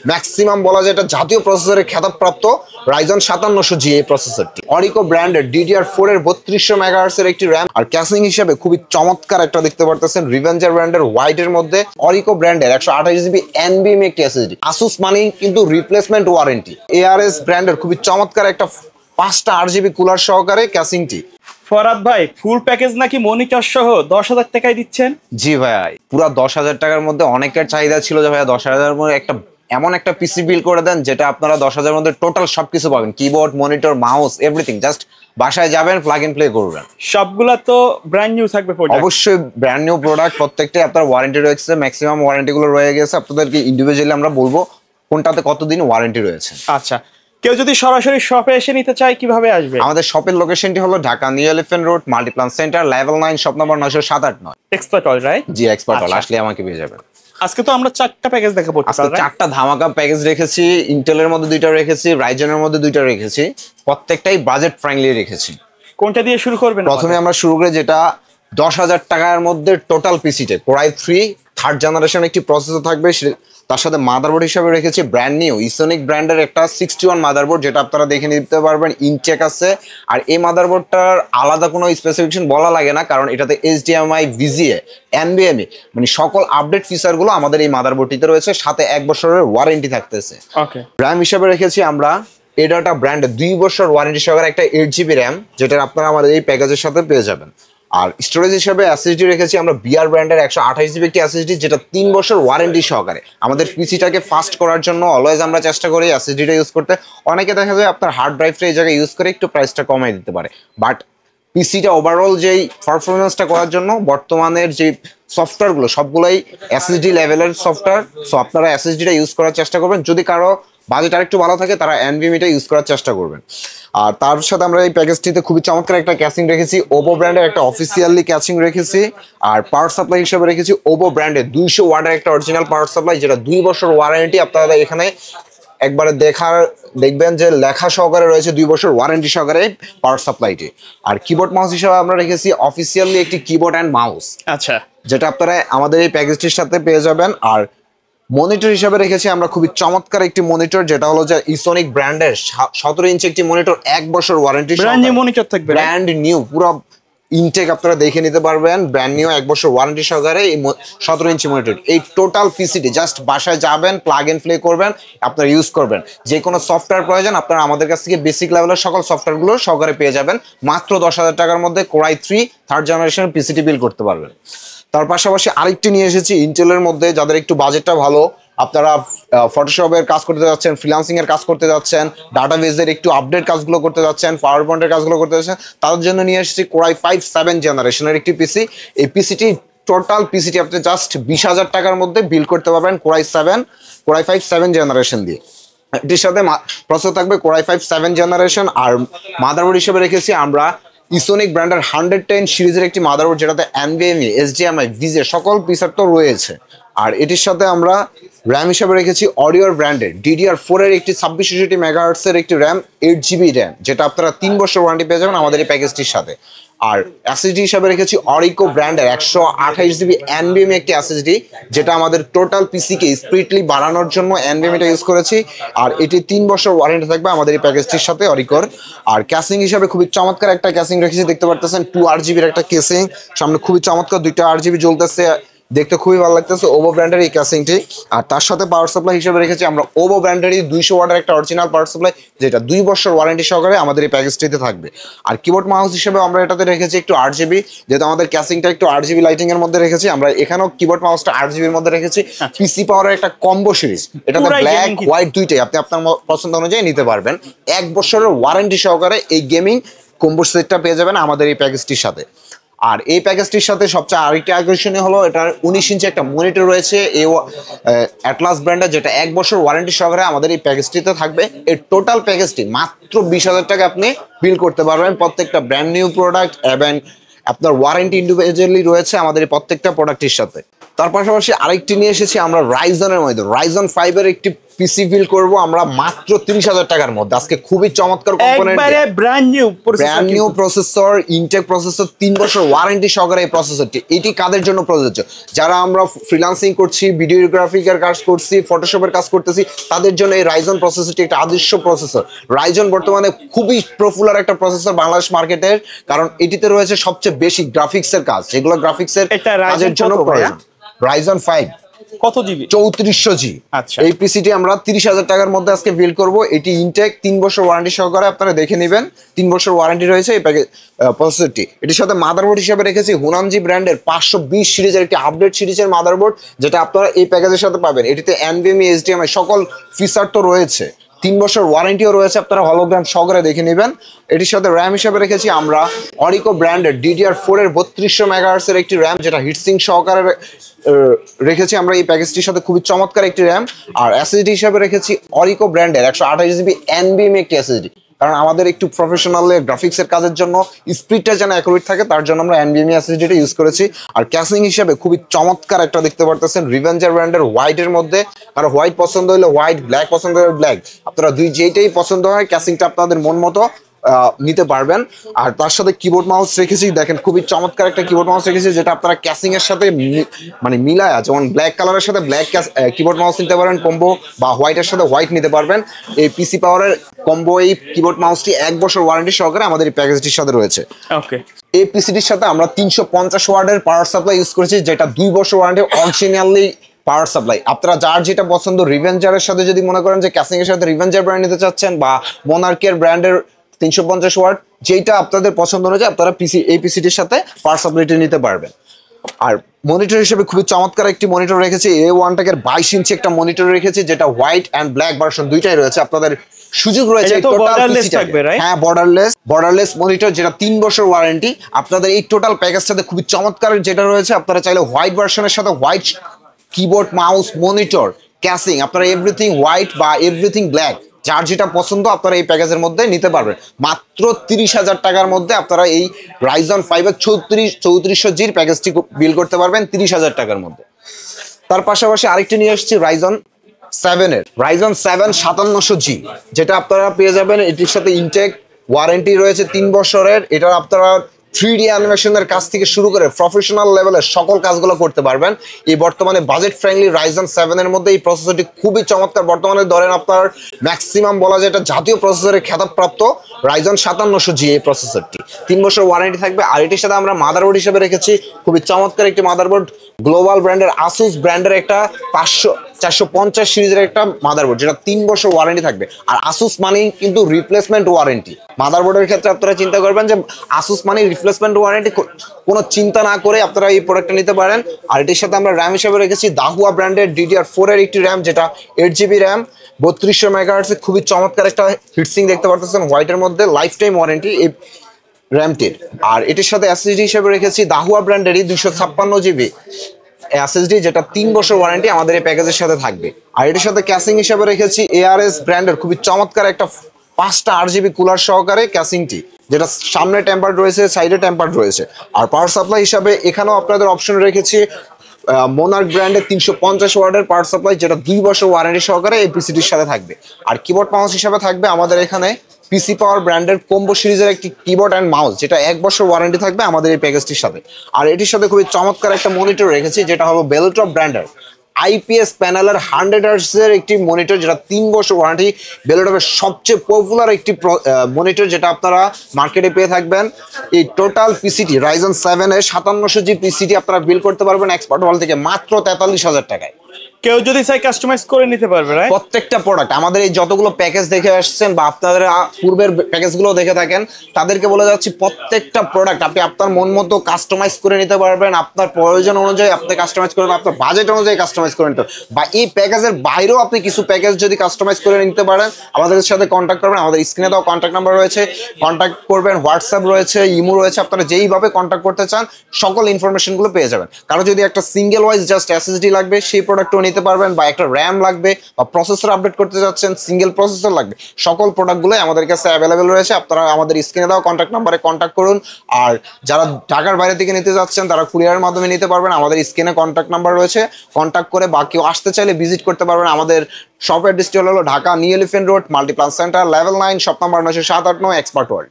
Maximum বলা যায় এটা জাতীয় প্রসেসরের খেতাবপ্রাপ্ত রাইজন 5700G এই প্রসেসরটি। অরিকো ব্র্যান্ডের DDR4 এর 3200 মেগাহার্টজ এর একটি র্যাম, আর ক্যাসিং হিসেবে খুবই চমৎকার একটা দেখতে পারতেছেন রিভেঞ্জার ব্র্যান্ডের হোয়াইট এর মধ্যে অরিকো ব্র্যান্ডের 128GB NVMe একটি SSD। আসুস মানেই কিন্তু রিপ্লেসমেন্ট ওয়ারেন্টি। ARS ব্র্যান্ডের খুবই চমৎকার একটা 5টা RGB কুলার সহকারে ক্যাসিংটি। ফরহাদ ভাই, ফুল প্যাকেজ নাকি মনিটর সহ 10,000 টাকায় দিচ্ছেন? জি ভাইয়া, পুরো 10,000 টাকার মধ্যে অনেকের চাহিদা ছিল যে ভাইয়া 10,000 মধ্যে একটা এমন একটা পিসি বিল করে দেন যেটা আপনারা 10,000 মধ্যে টোটাল সবকিছু পাবেন, keyboard, monitor, mouse, everything. Just বাসায় যাবেন, প্লাগ ইন প্লে করবেন। সবগুলা তো ব্র্যান্ড নিউ থাকবে প্রোডাক্ট? অবশ্যই ব্র্যান্ড নিউ প্রোডাক্ট, প্রত্যেকটাই আপনার ওয়ারেন্টি রয়েছে, ম্যাক্সিমাম ওয়ারেন্টি গুলো রয়ে গেছে। আপনাদেরকে ইন্ডিভিজুয়ালি আমরা বলবো কোনটাতে কতদিন ওয়ারেন্টি রয়েছে। আচ্ছা, কেউ যদি সরাসরি শপে এসে নিতে চায় কিভাবে আসবে? আমাদের শপের লোকেশনটি হলো Dhaka new elephant road, multiplan center, level 9, shop নম্বর 907-9। Expert all, right? জি, এক্সপার্ট অল। আসলে আমাকে পেয়ে যাবেন। আজকে তো আমরা 4টা প্যাকেজ দেখাবো। আজকে 4টা ধামাকা প্যাকেজ রেখেছি। ইন্টেলের মধ্যে 2টা রেখেছি, রাইজেনের মধ্যে 2টা রেখেছি। প্রত্যেকটাই বাজেট ফ্রেন্ডলি রেখেছি। কোনটা দিয়ে শুরু করবেন? প্রথমে আমরা শুরু করি যেটা 10,000 টাকার মধ্যে টোটাল পিসিতে Core i3 থার্ড জেনারেশন একটি প্রসেসর থাকবে। তার সাথে মাদারবোর্ড হিসেবে রেখেছি ব্র্যান্ড নিউ ইসোনিক ব্র্যান্ডের একটা 61 মাদারবোর্ড, যেটা আপনারা দেখে নিতে পারবেন, ইনচেক আছে। আর এই মাদারবোর্ডটার আলাদা কোনো স্পেসিফিকেশন বলা লাগে না, কারণ এটাতে HDMI, VGA, NVMe মানে সকল আপডেট ফিচারগুলো আমাদের এই মাদারবোর্ডটিতে রয়েছে। সাথে 1 বছরের ওয়ারেন্টি থাকতেছে। ওকে। র্যাম হিসেবে রেখেছি আমরা এডাটা ব্র্যান্ডের 2 বছর ওয়ারেন্টি সহকারে একটা 8GB র্যাম, যেটা আপনারা আমাদের এই প্যাকেজের সাথে পেয়ে যাবেন। আর স্টোরেজ হিসেবে SSD রেখেছি আমরা বিআর ব্র্যান্ডের 128GB একটি SSD, যেটা 3 বছর ওয়ারেন্টি সহকারে। আমাদের পিসিটাকে ফাস্ট করার জন্য অলওয়েজ আমরা চেষ্টা করি SSDটা ইউজ করতে। অনেকে দেখা যায় আপনার হার্ড ড্রাইভটা এই জায়গায় ইউজ করে একটু প্রাইসটা কমাই দিতে পারে, বাট পিসিটা ওভারঅল যেই পারফরমেন্সটা করার জন্য বর্তমানের যে সফটওয়্যারগুলো সবগুলোই SSD লেভেলের সফটওয়্যার। সো আপনারা SSDটা ইউজ করার চেষ্টা করবেন। যদি কারো বাজেট আরেকটু ভালো থাকে তারা NVMeটা ইউজ করার চেষ্টা করবেন। আর তার সাথে আমরা এই প্যাকেজটিতে খুবই চমৎকার একটা ক্যাসিং রেখেছি, ওপো ব্র্যান্ডের একটা অফিসিয়ালি ক্যাসিং রেখেছি। আর পাওয়ার সাপ্লাই হিসেবে রেখেছি ওপো ব্র্যান্ডের 200 ওয়াটের একটা অরিজিনাল পাওয়ার সাপ্লাই, যেটা 2 বছর ওয়ারেন্টি। আপনারা এখানে একবারে দেখবেন যে লেখা সহকারে রয়েছে 2 বছর ওয়ারেন্টি সহকারে পাওয়ার সাপ্লাইটি। আর কিবোর্ড মাউস হিসেবে আমরা রেখেছি অফিসিয়ালি একটি কিবোর্ড অ্যান্ড মাউস, আচ্ছা, যেটা আপনারা আমাদের এই প্যাকেজটির সাথে পেয়ে যাবেন। আর মনিটর হিসেবে রেখেছি আমরা খুবই চমৎকার একটি মনিটর, যেটা হলো যে ইসোনিক ব্র্যান্ডের 17 ইঞ্চি একটি মনিটর, 1 বছর ওয়ারেন্টি, ব্র্যান্ড নিউ মনিটর থাকবে, ব্র্যান্ড নিউ পুরো ইনটেক আপনারা দেখে নিতে পারবেন। ব্র্যান্ড নিউ 1 বছর ওয়ারেন্টি সহকারে এই 17 ইঞ্চি মনিটর। এই টোটাল পিসিটি জাস্ট বাসায় যাবেন, প্লাগ ইন প্লে করবেন, আপনারা ইউজ করবেন। যে কোনো সফটওয়্যার প্রয়োজন আপনারা আমাদের কাছ থেকে বেসিক লেভেলের সকল সফটওয়্যারগুলো সহকারে পেয়ে যাবেন। মাত্র 10,000 টাকার মধ্যে Core i3 থার্ড জেনারেশন পিসিটি বিল করতে পারবেন। তার পাশাপাশি আরেকটি নিয়ে এসেছি ইন্টেলের মধ্যে, যাদের একটু বাজেটটা ভালো, আপনারা ফটোশপের কাজ করতে যাচ্ছেন, ফ্রিল্যান্সিং এর কাজ করতে যাচ্ছেন, ডাটাবেজের একটু আপডেট কাজগুলো করতে যাচ্ছেন, পাওয়ার পয়েন্টের কাজগুলো করতে যাচ্ছেন, তাদের জন্য নিয়ে এসেছি Core i5 7 জেনারেশনের একটি পিসি। এই পিসিটি টোটাল পিসিটি আপনি জাস্ট 20,000 টাকার মধ্যে বিল করতে পারবেন Core i5 7 জেনারেশন দিয়ে। এটির সাথে প্রসেসর থাকবে Core i5 7 জেনারেশন। আর মাদারবোর্ড হিসেবে রেখেছি আমরা ইসোনিক ব্র্যান্ডের 110 সিরিজের একটি মাদারবোর্ড, যেটাতে NVMe, HDMI, VGA সকল ফিচার তো রয়েছে। আর এটির সাথে আমরা র্যাম হিসেবে রেখেছি অডিওর ব্র্যান্ডের DDR4 এর একটি 2660 মেগাহার্টজ এর একটি র্যাম, 8GB র্যাম, যেটা আপনারা 3 বছর ওয়ারেন্টি পেয়ে যাবেন আমাদের এই প্যাকেজটির সাথে। আর SSD হিসাবে রেখেছি অরিকো ব্র্যান্ডের 128GB NVMe একটি SSD, যেটা আমাদের টোটাল পিসিকে স্পিডলি বাড়ানোর জন্য NVMeটা ইউজ করেছি। আর এটি 3 বছর ওয়ারেন্টি থাকবে আমাদের এই প্যাকেজটির সাথে অরিকোর। আর ক্যাসিং হিসাবে খুবই চমৎকার একটা ক্যাসিং রেখেছি, দেখতে পারতেছেন 2 RGBর একটা ক্যাসিং, সামনে খুবই চমৎকার 2টা RGB জ্বলতেছে, দেখতে খুবই ভালো লাগতেছে ওপো ব্র্যান্ডের এই ক্যাসিংটি। আর তার সাথে পাওয়ার সাপ্লাই হিসেবে রেখেছি আমরা ওপো ব্র্যান্ডেরই 200 ওয়াটের একটা অরিজিনাল পাওয়ার সাপ্লাই, যেটা 2 বছর ওয়ারেন্টি সহকারে আমাদের এই প্যাকেজটিতে থাকবে। আর কিবোর্ড মাউস হিসেবে আমরা এটাতে রেখেছি একটু 8GB, যেহেতু আমাদের ক্যাসিংটা একটু 8GB লাইটিং এর মধ্যে রেখেছি, আমরা এখানেও কিবোর্ড মাউসটা 8GBর মধ্যে রেখেছি। পিসি পাওয়ারের একটা কম্বো সিরিজ, এটাতে ব্ল্যাক হোয়াইট দুইটাই আপনি আপনার পছন্দ অনুযায়ী নিতে পারবেন। 1 বছরের ওয়ারেন্টি সহকারে এই গেমিং কম্বো সেটটা পেয়ে যাবেন আমাদের এই প্যাকেজটির সাথে। আর এই প্যাকেজটির সাথে সবচেয়ে আরেকটি আকর্ষণীয় হলো এটার 19 ইঞ্চি একটা মনিটর রয়েছে এই অ্যাটলাস ব্র্যান্ডের, যেটা 1 বছর ওয়ারেন্টি সহকারে আমাদের এই প্যাকেজটিতে থাকবে। এই টোটাল প্যাকেজটি মাত্র 20,000 টাকা আপনি বিল করতে পারবেন। প্রত্যেকটা ব্র্যান্ড নিউ প্রোডাক্ট এবং আপনার ওয়ারেন্টি ইন্ডিভিজুয়ালি রয়েছে আমাদের এই প্রত্যেকটা প্রোডাক্টের সাথে। তার পাশাপাশি আরেকটি নিয়ে এসেছি আমরা রাইজনের মধ্যে, রাইজন 5 এর একটি পিসি বিল করব আমরা মাত্র 30,000 টাকার মধ্যে। আজকে খুবই চমৎকার কম্পোনেন্ট, একবারে brand new processor, intact processor, 3 বছর ওয়ারেন্টি সহকারে এই প্রসেসরটি। এটি কাদের জন্য প্রযোজ্য? যারা আমরা ফ্রিল্যান্সিং করছি, ভিডিওগ্রাফিকের কাজ করছি, ফটোশপের কাজ করতেছি, তাদের জন্য এই রাইজন প্রসেসরটি একটা আদর্শ প্রসেসর। রাইজন বর্তমানে খুবই পপুলার একটা প্রসেসর বাংলাদেশ মার্কেটের, কারণ এটিতে রয়েছে সবচেয়ে বেশি গ্রাফিক্সের কাজ, যেগুলো গ্রাফিক্সের কাজের জন্য প্রয়োজন। রাইজন 5 কত জিবি? 3400 জি। আচ্ছা, এই পিসিটি আমরা 30,000 টাকার মধ্যে আজকে বিল করব। এটি ইনটেক 3 বছর ওয়ারেন্টি সহকারে, আপনারা দেখে নেবেন 3 বছর ওয়ারেন্টি রয়েছে এই প্রসেসরটি। এটির সাথে মাদারবোর্ড হিসেবে রেখেছি হুনানজি ব্র্যান্ডের 520 সিরিজের একটি আপডেট সিরিজের মাদারবোর্ড, যেটা আপনারা এই প্যাকেজের সাথে পাবেন। এটিতে NVMe HDMI সকল ফিচার তো রয়েছে, 3 বছর ওয়ারেন্টিও রয়েছে, আপনারা হলোগ্রাম সহকারে দেখে নেবেন। এটির সাথে র্যাম হিসেবে রেখেছি আমরা অরিকো ব্র্যান্ডের DDR4 এর 3200 মেগাহার্টজ এর একটি র্যাম, যেটা হিটসিং সহকারে রেখেছি আমরা এই প্যাকেজটির সাথে, খুবই চমৎকার একটি র্যাম। আর এসএসডি হিসেবে রেখেছি অরিকো ব্র্যান্ডের 128 জিবি NVMe একটি এসএসডি, কারণ আমাদের একটু প্রফেশনাল গ্রাফিক্সের কাজের জন্য স্পিডটা যেন অ্যাকুরেট থাকে, তার জন্য আমরা NVMe এসএসডিটা ইউজ করেছি। আর ক্যাসিং হিসেবে খুবই চমৎকার একটা দেখতে পারতেছেন রিভেঞ্জার ব্র্যান্ডের হোয়াইটের মধ্যে, কারণ হোয়াইট পছন্দ হলে হোয়াইট, ব্ল্যাক পছন্দ হলে ব্ল্যাক, আপনারা যেইটাই পছন্দ হয় ক্যাসিংটা আপনাদের মন মতো নিতে পারবেন। আর তার সাথে কিবোর্ড মাউস রেখেছি, দেখেন খুবই চমৎকার একটা কিবোর্ড মাউস রেখেছি, যেটা আপনারা ক্যাসিং এর সাথে মানে মিলায়, যেমন ব্ল্যাক কালারের সাথে ব্ল্যাক কিবোর্ড মাউস নিতে পারেন কম্বো, বা হোয়াইটের সাথে হোয়াইট নিতে পারবেন। এই পিসি পাওয়ারের কম্বো এই কিবোর্ড মাউসটি 1 বছর ওয়ারেন্টি সহকারে আমাদের এই প্যাকেজটির সাথে রয়েছে। ওকে, এই পিসিটির সাথে আমরা 350 ওয়াটের পাওয়ার সাপ্লাই ইউজ করেছি, যেটা 2 বছর ওয়ারেন্টি অরিজিনালি পাওয়ার সাপ্লাই। আপনারা যার যেটা পছন্দ, রিভেঞ্জারের সাথে যদি মনে করেন যে ক্যাসিং এর সাথে রিভেঞ্জার ব্র্যান্ড নিতে চাচ্ছেন, বা মোনার্কের ব্র্যান্ডের 350 ওয়াট, যেটা আপনাদের পছন্দ অনুযায়ী আপনারা এই পিসিটির সাথে পাওয়ার সাপ্লাইটি নিতে পারবেন। আর মনিটর হিসেবে খুবই চমৎকার একটি মনিটর রেখেছি, A1 টেকের 22 ইঞ্চি একটা মনিটর রেখেছি, যেটা হোয়াইট অ্যান্ড ব্ল্যাক ভার্সন দুইটাই রয়েছে। আপনাদের সুযোগ রয়েছে হ্যাঁ বর্ডারলেস মনিটর, যেটা 3 বছর ওয়ারেন্টি। আপনাদের এই টোটাল প্যাকেজটাতে খুবই চমৎকার যেটা রয়েছে, আপনারা চাইলে হোয়াইট ভার্সনের সাথে white keyboard mouse monitor casing, আপনারা এভরিথিং হোয়াইট বা এভরিথিং ব্ল্যাক, যার যেটা পছন্দ আপনারা এই প্যাকেজের মধ্যে নিতে পারবেন। মাত্র 30,000 টাকার মধ্যে আপনারা এই রাইজন 5 এর 3400 জির প্যাকেজটি বিল করতে পারবেন 30,000 টাকার মধ্যে। তার পাশাপাশি আরেকটি নিয়ে আসছি রাইজন 7 এর, রাইজন 7 5700 জি, যেটা আপনারা পেয়ে যাবেন। এটির সাথে ইনটেক ওয়ারেন্টি রয়েছে 3 বছরের। এটা আপনারা 3D অ্যানিমেশনের কাজ থেকে শুরু করে প্রফেশনাল লেভেলের সকল কাজগুলো করতে পারবেন। এই বর্তমানে বাজেট ফ্রেন্ডলি রাইজন 7 এর মধ্যে এই প্রসেসরটি খুবই চমৎকার। বর্তমানে ধরেন আপনার ম্যাক্সিমাম বলা যায় এটা জাতীয় প্রসেসরের খেতাবপ্রাপ্ত রাইজন 5700 জি এই প্রসেসরটি, 3 বছর ওয়ারেন্টি থাকবে। আর এটির সাথে আমরা মাদারবোর্ড হিসেবে রেখেছি খুবই চমৎকার একটি মাদারবোর্ড, গ্লোবাল ব্র্যান্ডের আসুস ব্র্যান্ডের একটা 450 সিরিজের একটা মাদারবোর্ড, যেটা 3 বছর ওয়ারেন্টি থাকবে। আর আসুস মানেই কিন্তু রিপ্লেসমেন্ট ওয়ারেন্টি। মাদারবোর্ডের ক্ষেত্রে আপনারা চিন্তা করবেন যে আসুস মানে রিপ্লেসমেন্ট ওয়ারেন্টি, কোনো চিন্তা না করে আপনারা এই প্রোডাক্টটা নিতে পারেন। আর এটির সাথে আমরা র্যাম হিসেবে রেখেছি দাহুয়া ব্র্যান্ডের DDR4 এর একটি র্যাম, যেটা 8 জিবি র্যাম, 3200 মেগাহার্টজ, খুবই চমৎকার একটা হিটসিং দেখতে পারতেছেন হোয়াইটের মধ্যে, লাইফ টাইম ওয়ারেন্টি এই র্যামটির। আর এটির সাথে এসএসডি হিসেবে রেখেছি দাহুয়া ব্র্যান্ডেরই 256 জিবি এসএসডি, যেটা 3 বছর ওয়ারেন্টি আমাদের এই প্যাকেজের সাথে থাকবে। আর এটির সাথে ক্যাসিং হিসেবে রেখেছি ARS ব্র্যান্ডের খুবই চমৎকার একটা 5টা RGB কুলার সহকারে ক্যাসিংটি, যেটা সামনে টেম্পার্ড রয়েছে, সাইডে টেম্পার্ড রয়েছে। আর পাওয়ার সাপ্লাই হিসাবে এখানেও আপনাদের অপশন রেখেছি মোনার্ক ব্র্যান্ডের 350 ওয়াটের পাওয়ার সাপ্লাই, যেটা 2 বছর ওয়ারেন্টি সহকারে এই পিসিটির সাথে থাকবে। আর কিবোর্ড মাউস হিসাবে থাকবে আমাদের এখানে পিসি পাওয়ার ব্র্যান্ডের কম্বো সিরিজের একটি কিবোর্ড অ্যান্ড মাউস, যেটা 1 বছর ওয়ারেন্টি থাকবে আমাদের এই প্যাকেজটির সাথে। আর এটির সাথে খুবই চমৎকার একটা মনিটর রেখেছি, যেটা হলো বেলটপ ব্র্যান্ডের IPS প্যানেলের 100 হার্টজের একটি মনিটর, যেটা 3 বছর ওয়ারেন্টি। বেলটপের সবচেয়ে পপুলার একটি মনিটর, যেটা আপনারা মার্কেটে পেয়ে থাকবেন। এই টোটাল পিসিটি রাইজন 7 এর 5700 জি পিসিটি আপনারা বিল করতে পারবেন এক্সপার্ট ওয়াল থেকে মাত্র 43,000 টাকায়। কেউ যদি চাই কাস্টমাইজ করে নিতে পারবে, রাইট? প্রত্যেকটা প্রোডাক্ট আমাদের এই যতগুলো প্যাকেজ দেখে আসছেন বা আপনাদের পূর্বের প্যাকেজগুলো দেখে থাকেন, তাদেরকে বলে যাচ্ছি প্রত্যেকটা প্রোডাক্ট আপনি আপনার মন মতো কাস্টমাইজ করে নিতে পারবেন। আপনার প্রয়োজন অনুযায়ী আপনি কাস্টমাইজ করবেন, আপনার বাজেট অনুযায়ী কাস্টমাইজ করে নিতে, বা এই প্যাকেজের বাইরেও আপনি কিছু প্যাকেজ যদি কাস্টমাইজ করে নিতে পারেন, আমাদের সাথে কন্ট্যাক্ট করবেন। আমাদের স্ক্রিনে দেওয়া কন্ট্যাক্ট নাম্বার রয়েছে, কন্ট্যাক্ট করবেন। হোয়াটসঅ্যাপ রয়েছে, ইমো রয়েছে, আপনারা যেইভাবে কন্ট্যাক্ট করতে চান সকল ইনফরমেশনগুলো পেয়ে যাবেন। কারো যদি একটা সিঙ্গেল ওয়াইজ জাস্ট এসএসডি লাগবে, সেই প্রোডাক্টও নিতে পারবেন, বা একটা র্যাম লাগবে বা প্রসেসর আপডেট করতে যাচ্ছেন, সিঙ্গেল প্রসেসর লাগবে, সকল প্রোডাক্টগুলোই আমাদের কাছে অ্যাভেলেবেল রয়েছে। আপনারা আমাদের স্ক্রিনে দেওয়া কন্ট্যাক্ট নাম্বারে কন্ট্যাক্ট করুন। আর যারা ঢাকার বাইরে থেকে নিতে যাচ্ছেন তারা কুরিয়ারের মাধ্যমে নিতে পারবেন, আমাদের স্ক্রিনে কন্ট্যাক্ট নাম্বার রয়েছে, কন্ট্যাক্ট করে বা কেউ আসতে চাইলে ভিজিট করতে পারবেন। আমাদের শপের ডিস্ট্রিক্ট হলো Dhaka new elephant road, multiplus center, level 9, shop number 979, expert world.